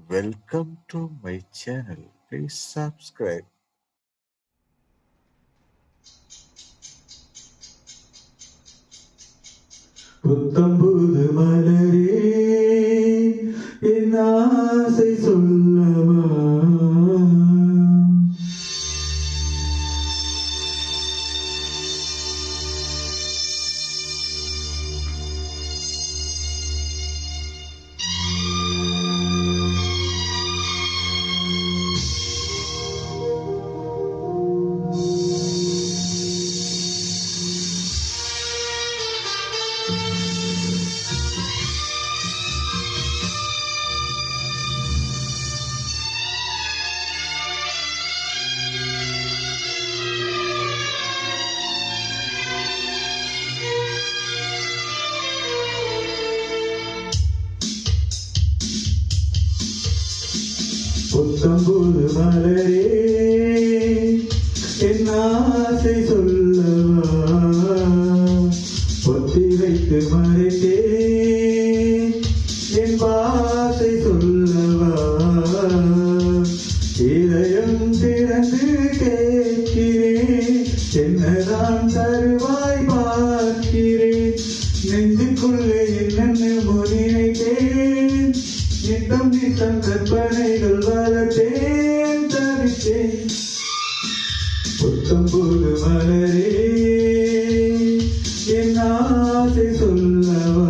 Welcome to my channel. Please subscribe. புத்தம்புது மலரே என் ஆசை சொல்லவா புத்தம்புது மலரே என் ஆசை சொல்லவா பொத்தி வைத்து மறைத்தே என் வாசை சொல்லவா இதயம் திறந்து கேட்கிறேன் என்னதான் தருவாய் பார்க்கிறேன் நெஞ்சுக்குள்ளே என்னென்ன நினைத்தேன் நித்தம் நித்தம் கற்பனைகள் வளர்த்தேன் தவித்தேன் புத்தம்புது மலரே என் ஆசை சொல்லவா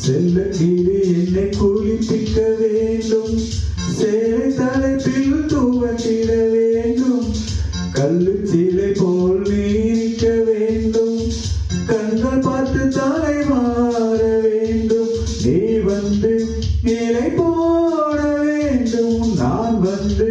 செல்ல கீழே என்னை குளிப்பிக்க வேண்டும் சேலை தலைப்பில் தூவத்திட வேண்டும் கல்லு சீலை போல் நீக்க வேண்டும் கண்கள் பார்த்து தலை மாற வேண்டும் நீ வந்து நிலை போட வேண்டும் நான் வந்து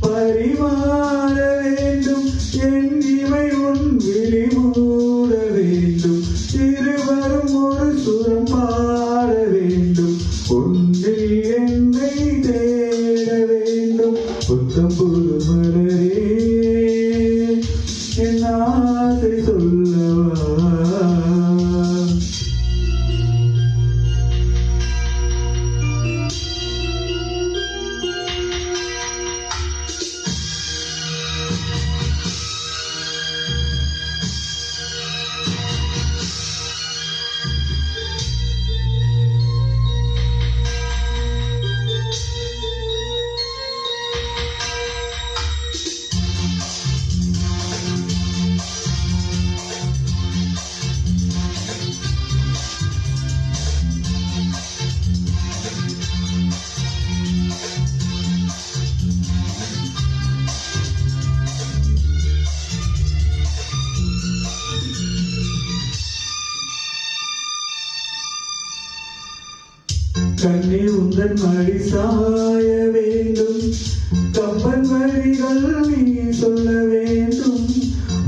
பரிமாற வேண்டும் என் இவை உன் விழி மூட வேண்டும் இருவரும் ஒரு சுரம் பாட வேண்டும் ஒன்றில் என்னை தேட வேண்டும் புத்தம்புது மலரே என் ஆசை சொல்லவா கண்ணே உந்தன் மடி சாய வேண்டும் கம்பன் வரிகள் நீ சொல்ல வேண்டும்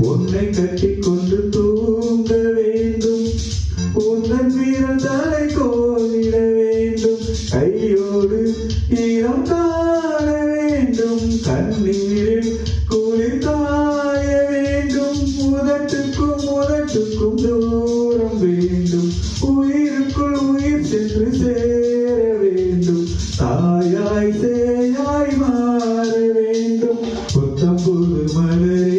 உன்னை கட்டி கொண்டு தூங்க வேண்டும் உந்தன் வீரல் தலை கோதிட வேண்டும் கையோடு ஈரம் காண வேண்டும் கண்ணீரில் குளிர் காய வேண்டும் முதட்டுக்கும் தூரம் வேண்டும் உயிருக்குள் உயிர் சென்று சேர வேண்டும் தாயாய் சேயாய் மாற வேண்டும் புத்தம்புது மலரே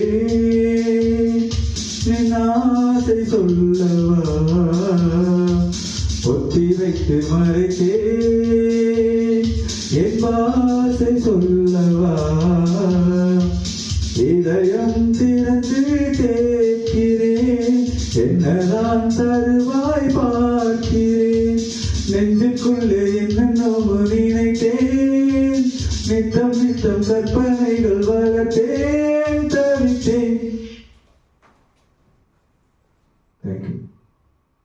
என் ஆசை சொல்லவா பொத்தி வைத்து மறைத்தே என் வாசை சொல்லவா இதயம் திறந்து கேட்கிறேன் என்னதான் தருவாய் பார்க்கிறேன் நெஞ்சுக்குள்ளே என்னென்னோ நினைத்தேன் நித்தம் நித்தம் கற்பனைகள் வளர்த்தேன்